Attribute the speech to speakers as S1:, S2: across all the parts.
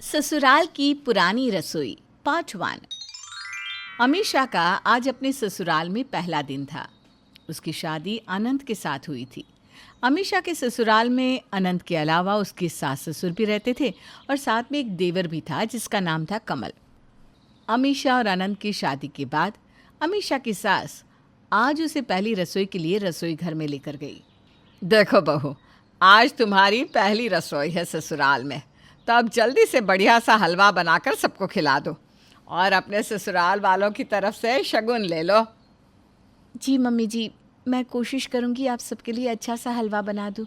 S1: ससुराल की पुरानी रसोई पार्ट 1। अमीषा का आज अपने ससुराल में पहला दिन था। उसकी शादी अनंत के साथ हुई थी। अमीषा के ससुराल में अनंत के अलावा उसके सास ससुर भी रहते थे और साथ में एक देवर भी था जिसका नाम था कमल। अमीषा और अनंत की शादी के बाद अमीषा की सास आज उसे पहली रसोई के लिए रसोई घर में लेकर गई। देखो बहू, आज तुम्हारी पहली रसोई है ससुराल में, तो अब जल्दी से बढ़िया सा हलवा बनाकर सबको खिला दो और अपने ससुराल वालों की तरफ से शगुन ले लो। जी मम्मी जी, मैं कोशिश करूँगी आप सबके लिए अच्छा सा हलवा बना दूँ।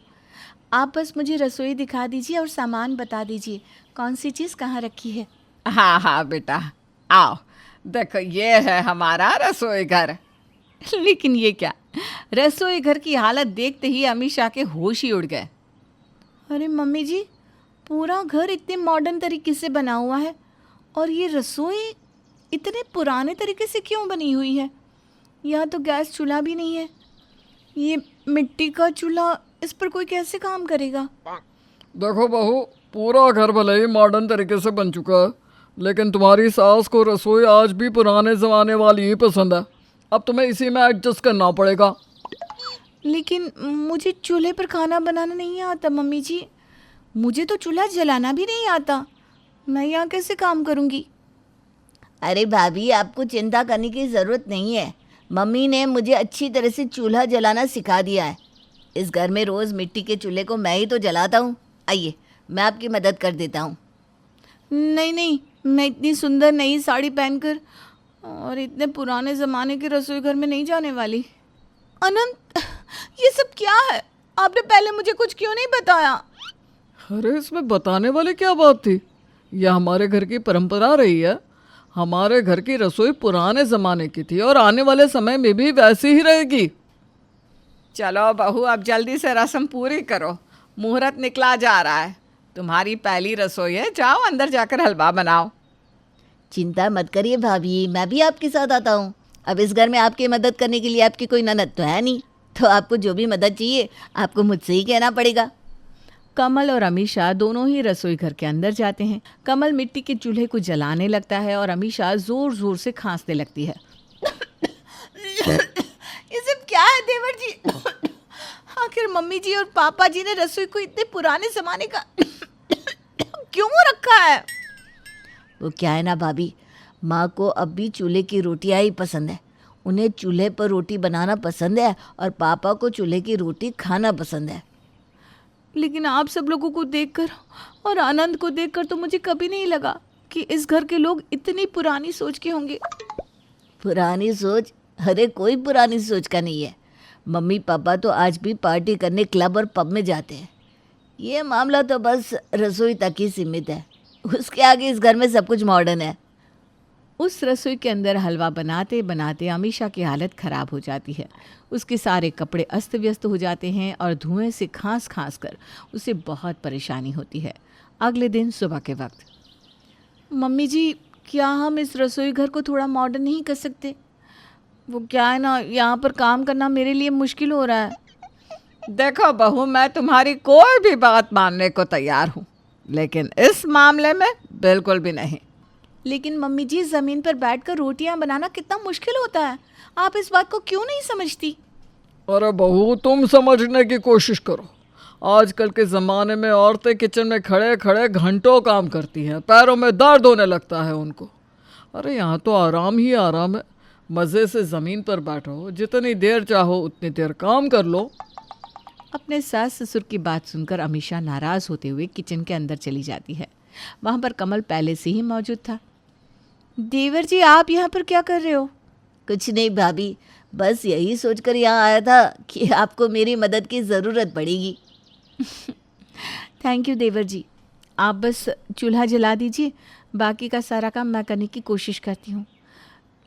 S1: आप बस मुझे रसोई दिखा दीजिए और सामान बता दीजिए कौन सी चीज़ कहाँ रखी है। हाँ हाँ बेटा, आओ देखो, ये है हमारा रसोई घर। लेकिन ये क्या, रसोई घर की हालत देखते ही अमीषा के होश ही उड़ गए। अरे मम्मी जी, पूरा घर इतने मॉडर्न तरीके से बना हुआ है और ये रसोई इतने पुराने तरीके से क्यों बनी हुई है? यहाँ तो गैस चूल्हा भी नहीं है। ये मिट्टी का चूल्हा, इस पर कोई कैसे काम करेगा?
S2: देखो बहू, पूरा घर भले ही मॉडर्न तरीके से बन चुका है, लेकिन तुम्हारी सास को रसोई आज भी पुराने ज़माने वाली ही पसंद है। अब तुम्हें इसी में एडजस्ट करना पड़ेगा।
S1: लेकिन मुझे चूल्हे पर खाना बनाना नहीं आता मम्मी जी। मुझे तो चूल्हा जलाना भी नहीं आता। मैं यहाँ कैसे काम करूँगी?
S3: अरे भाभी, आपको चिंता करने की ज़रूरत नहीं है। मम्मी ने मुझे अच्छी तरह से चूल्हा जलाना सिखा दिया है। इस घर में रोज़ मिट्टी के चूल्हे को मैं ही तो जलाता हूँ। आइए, मैं आपकी मदद कर देता हूँ।
S1: नहीं नहीं, मैं इतनी सुंदर नई साड़ी पहनकर और इतने पुराने ज़माने के रसोई घर में नहीं जाने वाली। अनंत, ये सब क्या है? आपने पहले मुझे कुछ क्यों नहीं बताया?
S2: अरे इसमें बताने वाली क्या बात थी? यह हमारे घर की परंपरा रही है। हमारे घर की रसोई पुराने ज़माने की थी और आने वाले समय में भी वैसी ही रहेगी।
S1: चलो बहू, अब जल्दी से रस्म पूरी करो। मुहूर्त निकला जा रहा है। तुम्हारी पहली रसोई है, जाओ अंदर जाकर हलवा बनाओ।
S3: चिंता मत करिए भाभी, मैं भी आपके साथ आता हूँ। अब इस घर में आपकी मदद करने के लिए आपकी कोई ननद तो है नहीं, तो आपको जो भी मदद चाहिए आपको मुझसे ही कहना पड़ेगा।
S1: कमल और अमीषा दोनों ही रसोई घर के अंदर जाते हैं। कमल मिट्टी के चूल्हे को जलाने लगता है और अमीषा जोर जोर से खांसने लगती है। ये सब क्या है देवर जी? आखिर मम्मी जी और पापा जी ने रसोई को इतने पुराने जमाने का क्यों रखा है?
S3: वो क्या है ना भाभी, माँ को अब भी चूल्हे की रोटियाँ ही पसंद है। उन्हें चूल्हे पर रोटी बनाना पसंद है और पापा को चूल्हे की रोटी खाना पसंद है।
S1: लेकिन आप सब लोगों को देखकर और आनंद को देखकर तो मुझे कभी नहीं लगा कि इस घर के लोग इतनी पुरानी सोच के होंगे।
S3: पुरानी सोच? अरे कोई पुरानी सोच का नहीं है। मम्मी पापा तो आज भी पार्टी करने क्लब और पब में जाते हैं। ये मामला तो बस रसोई तक ही सीमित है। उसके आगे इस घर में सब कुछ मॉडर्न है।
S1: उस रसोई के अंदर हलवा बनाते बनाते अमीषा की हालत ख़राब हो जाती है। उसके सारे कपड़े अस्त व्यस्त हो जाते हैं और धुएं से खांस खांस कर उसे बहुत परेशानी होती है। अगले दिन सुबह के वक्त, मम्मी जी, क्या हम इस रसोई घर को थोड़ा मॉडर्न नहीं कर सकते? वो क्या है ना, यहाँ पर काम करना मेरे लिए मुश्किल हो रहा है। देखो बहू, मैं तुम्हारी कोई भी बात मानने को तैयार हूँ, लेकिन इस मामले में बिल्कुल भी नहीं। लेकिन मम्मी जी, ज़मीन पर बैठकर रोटियां बनाना कितना मुश्किल होता है। आप इस बात को क्यों नहीं समझती?
S2: अरे बहू, तुम समझने की कोशिश करो। आजकल के ज़माने में औरतें किचन में खड़े खड़े घंटों काम करती हैं, पैरों में दर्द होने लगता है उनको। अरे यहाँ तो आराम ही आराम है। मज़े से ज़मीन पर बैठो, जितनी देर चाहो उतनी देर काम कर लो। अपने सास ससुर की बात सुनकर अमीषा नाराज़ होते हुए किचन के अंदर चली जाती है। वहाँ पर कमल पहले से ही मौजूद था। देवर जी, आप यहाँ पर क्या कर रहे हो?
S3: कुछ नहीं भाभी, बस यही सोचकर यहाँ आया था कि आपको मेरी मदद की ज़रूरत पड़ेगी।
S1: थैंक यू देवर जी। आप बस चूल्हा जला दीजिए, बाकी का सारा काम मैं करने की कोशिश करती हूँ।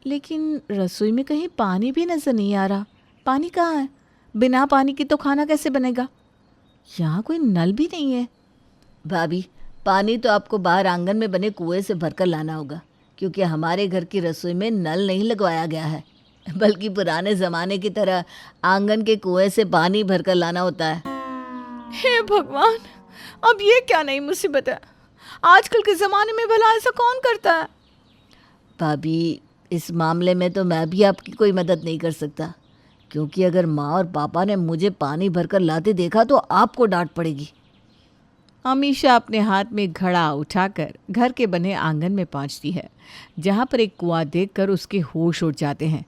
S1: लेकिन रसोई में कहीं पानी भी नज़र नहीं आ रहा। पानी कहाँ है? बिना पानी के तो खाना कैसे बनेगा? यहाँ कोई नल भी नहीं है।
S3: भाभी, पानी तो आपको बाहर आंगन में बने कुएं से भरकर लाना होगा, क्योंकि हमारे घर की रसोई में नल नहीं लगवाया गया है, बल्कि पुराने ज़माने की तरह आंगन के कुएं से पानी भरकर लाना होता है।
S1: हे भगवान, अब ये क्या नई मुसीबत है? आजकल के ज़माने में भला ऐसा कौन करता है?
S3: भाभी, इस मामले में तो मैं भी आपकी कोई मदद नहीं कर सकता, क्योंकि अगर माँ और पापा ने मुझे पानी भरकर लाते देखा तो आपको डांट पड़ेगी।
S1: अमीशा अपने हाथ में घड़ा उठाकर घर के बने आंगन में पहुंचती है, जहां पर एक कुआं देखकर उसके होश उड़ जाते हैं।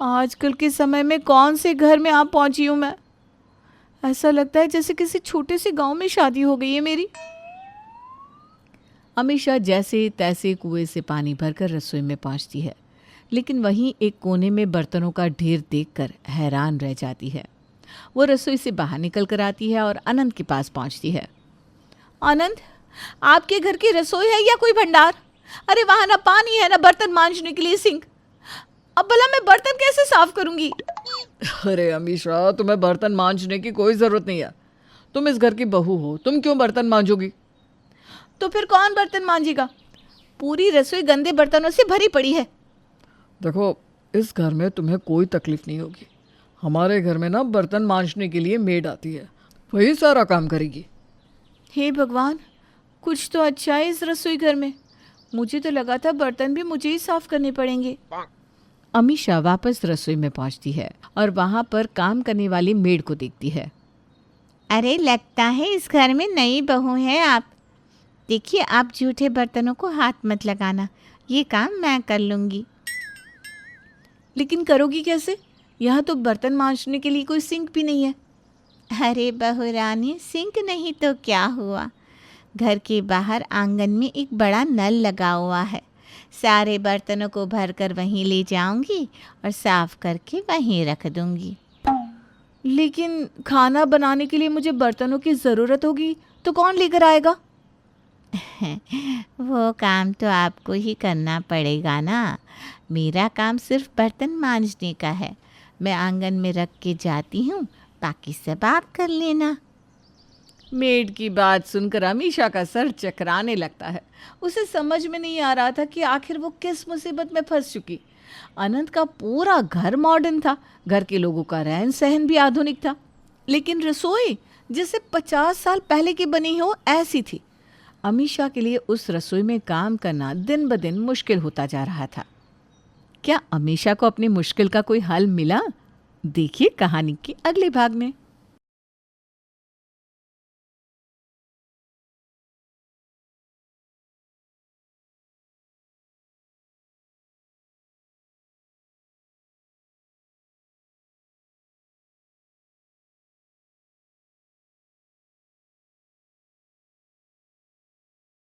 S1: आजकल के समय में कौन से घर में आप पहुंची हूं मैं? ऐसा लगता है जैसे किसी छोटे से गांव में शादी हो गई है मेरी। अमीशा जैसे तैसे कुएं से पानी भरकर रसोई में पहुंचती है, लेकिन वहीं एक कोने में बर्तनों का ढेर देखकर हैरान रह जाती है। वो रसोई से बाहर निकल कर आती है और अनंत के पास पहुंचती है। आनंद, आपके घर की रसोई है या कोई भंडार? अरे वहां ना पानी है ना बर्तन मांजने के लिए सिंक। अब भला मैं बर्तन कैसे साफ करूंगी?
S2: अरे अमीशा, तुम्हें बर्तन मांजने की कोई ज़रूरत नहीं है। तुम इस घर की बहू हो, तुम क्यों बर्तन मांजोगी?
S1: तो फिर कौन बर्तन मांजेगा? पूरी रसोई गंदे बर्तनों से भरी पड़ी है।
S2: देखो, इस घर में तुम्हें कोई तकलीफ नहीं होगी। हमारे घर में ना बर्तन मांजने के लिए मेड आती है, वही सारा काम करेगी।
S1: हे भगवान, कुछ तो अच्छा है इस रसोई घर में। मुझे तो लगा था बर्तन भी मुझे ही साफ करने पड़ेंगे। अमीशा वापस रसोई में पहुंचती है और वहां पर काम करने वाली मेड को देखती है।
S4: अरे लगता है इस घर में नई बहू है आप। देखिए, आप जूठे बर्तनों को हाथ मत लगाना, ये काम मैं कर लूँगी।
S1: लेकिन करोगी कैसे? यहाँ तो बर्तन मांजने के लिए कोई सिंक भी नहीं है।
S4: अरे बहू रानी, सिंक नहीं तो क्या हुआ, घर के बाहर आंगन में एक बड़ा नल लगा हुआ है। सारे बर्तनों को भरकर वहीं ले जाऊंगी और साफ करके वहीं रख दूंगी।
S1: लेकिन खाना बनाने के लिए मुझे बर्तनों की ज़रूरत होगी, तो कौन लेकर आएगा?
S4: वो काम तो आपको ही करना पड़ेगा ना। मेरा काम सिर्फ बर्तन मांजने का है। मैं आंगन में रख के जाती हूँ, बाकी सब आप कर लेना।
S1: मेड की बात सुनकर अमीशा का सर चकराने लगता है। उसे समझ में नहीं आ रहा था कि आखिर वो किस मुसीबत में फंस चुकी। अनंत का पूरा घर मॉडर्न था, घर के लोगों का रहन सहन भी आधुनिक था, लेकिन रसोई जैसे 50 साल पहले की बनी हो ऐसी थी। अमीशा के लिए उस रसोई में काम करना दिन ब दिन मुश्किल होता जा रहा था। क्या अमीशा को अपनी मुश्किल का कोई हल मिला? देखिए कहानी के अगले भाग में।